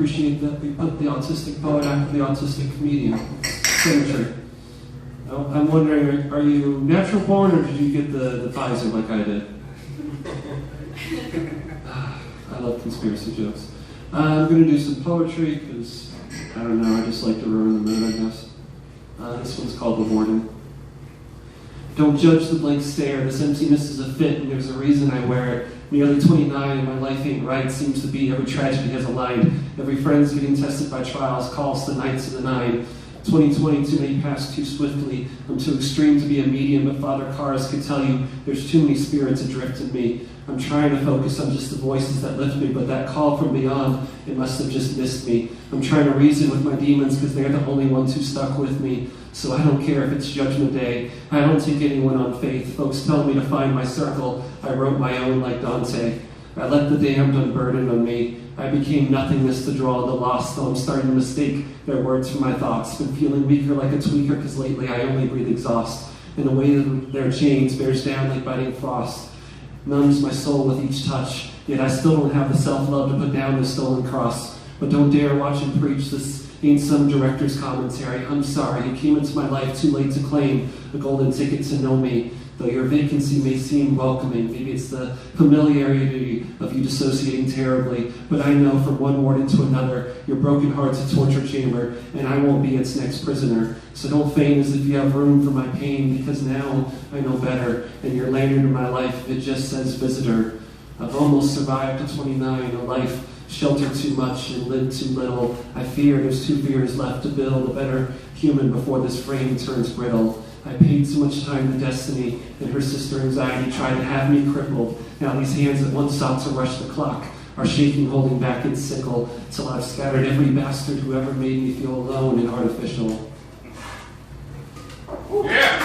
appreciate that we put the autistic poet after the autistic comedian. Symmetry. I'm wondering, are you natural born or did you get the Pfizer like I did? I love conspiracy jokes. I'm going to do some poetry because, I don't know, I just like to ruin the mood, I guess. This one's called The Warden. Don't judge the blank stare. This emptiness is a fit and there's a reason I wear it. Nearly 29 and my life ain't right. Seems to be every tragedy has a line. Every friend's getting tested by trials. Calls the nights of the nine. 2020, too many pass too swiftly. I'm too extreme to be a medium, but Father Cars could tell you there's too many spirits adrift in me. I'm trying to focus on just the voices that lift me, but that call from beyond, it must have just missed me. I'm trying to reason with my demons because they're the only ones who stuck with me. So I don't care if it's Judgment Day. I don't take anyone on faith. Folks tell me to find my circle. I wrote my own like Dante. I let the damned unburden on me. I became nothingness to draw the lost, though I'm starting to mistake their words for my thoughts. Been feeling weaker like a tweaker because lately I only breathe exhaust. And the weight of their chains bears down like biting frost. Numbs my soul with each touch, yet I still don't have the self-love to put down the stolen cross. But don't dare watch him preach, this ain't some director's commentary. I'm sorry, you came into my life too late to claim a golden ticket to know me. Though your vacancy may seem welcoming, maybe it's the familiarity of you dissociating terribly, but I know from one warden to another, your broken heart's a torture chamber, and I won't be its next prisoner. So don't feign as if you have room for my pain, because now I know better, and your lanyard in my life, it just says visitor. I've almost survived to 29, a life sheltered too much and lived too little. I fear there's 2 years left to build a better human before this frame turns brittle. I paid so much time to Destiny, and her sister Anxiety tried to have me crippled. Now these hands that once sought to rush the clock are shaking, holding back its sickle, till I've scattered every bastard who ever made me feel alone and artificial. Yeah!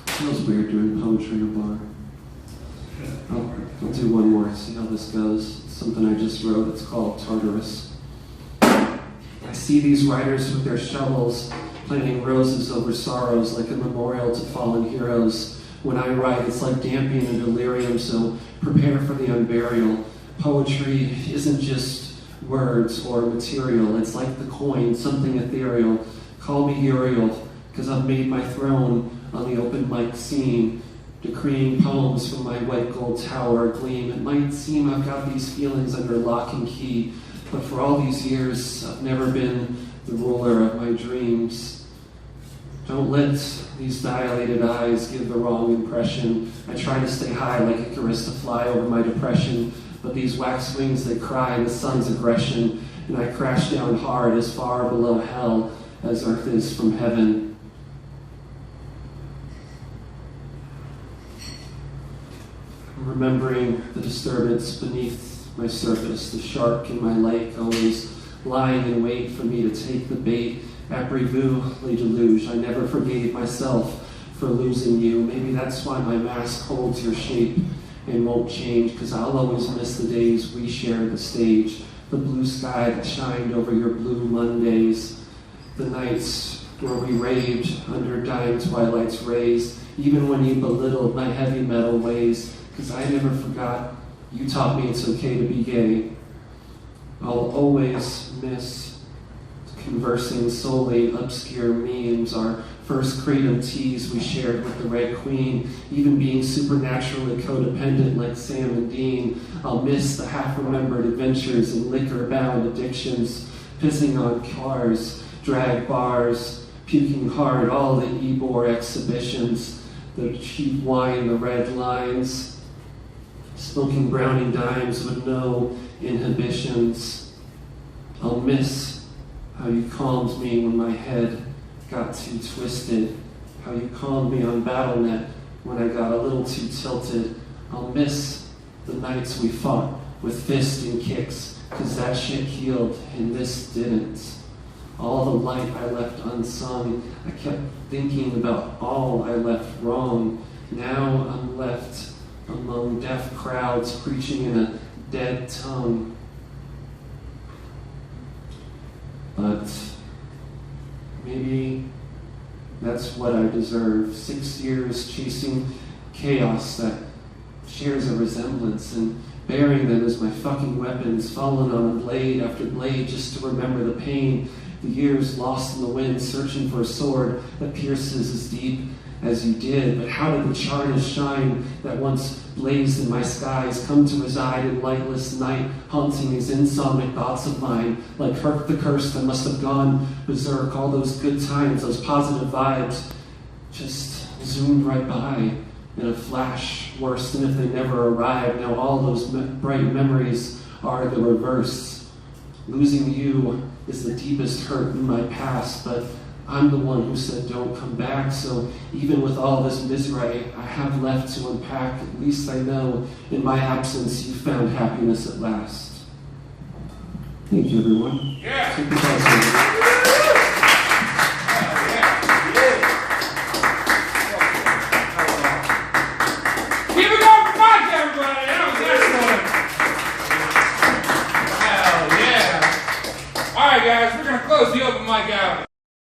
It feels weird doing poetry in a bar. I'll do one more, see how this goes. It's something I just wrote, it's called Tartarus. I see these writers with their shovels planting roses over sorrows like a memorial to fallen heroes. When I write, it's like damping a delirium, so prepare for the unburial. Poetry isn't just words or material. It's like the coin, something ethereal. Call me Uriel, because I've made my throne on the open mic scene, decreeing poems from my white gold tower gleam. It might seem I've got these feelings under lock and key, but for all these years, I've never been the ruler of my dreams. Don't let these dilated eyes give the wrong impression. I try to stay high like Icarus to fly over my depression, but these wax wings, they cry the sun's aggression, and I crash down hard as far below hell as earth is from heaven. I'm remembering the disturbance beneath my surface, the shark in my lake, always lying in wait for me to take the bait. Après-vous, les deluge. I never forgave myself for losing you. Maybe that's why my mask holds your shape and won't change, because I'll always miss the days we shared the stage, the blue sky that shined over your blue Mondays, the nights where we raved under dying twilight's rays, even when you belittled my heavy metal ways, because I never forgot. You taught me it's okay to be gay. I'll always miss conversing solely obscure memes, our first kratom teas we shared with the Red Queen, even being supernaturally codependent like Sam and Dean. I'll miss the half-remembered adventures and liquor-bound addictions, pissing on cars, drag bars, puking hard, all the Ebor exhibitions, the cheap wine, the red lines, smoking brownie dimes with no inhibitions. I'll miss how you calmed me when my head got too twisted, how you calmed me on BattleNet when I got a little too tilted. I'll miss the nights we fought with fists and kicks, cause that shit healed and this didn't. All the light I left unsung, I kept thinking about all I left wrong. Now I'm left among deaf crowds preaching in a dead tongue. But maybe that's what I deserve. 6 years chasing chaos that shares a resemblance, and bearing them as my fucking weapons, fallen on blade after blade just to remember the pain, the years lost in the wind, searching for a sword that pierces as deep as you did. But how did the charnel shine that once blazed in my skies come to reside in lightless night, haunting these insomniac thoughts of mine, like Herc the Cursed? I must have gone berserk. All those good times, those positive vibes, just zoomed right by in a flash, worse than if they never arrived. Now all those bright memories are the reverse. Losing you is the deepest hurt in my past, but I'm the one who said don't come back. So even with all this misery I have left to unpack, at least I know in my absence you found happiness at last. Thank you, everyone. Yeah. Keep it Keep it going for Mike, everybody. That was excellent. Hell yeah. All right, guys, we're going to close the open mic out.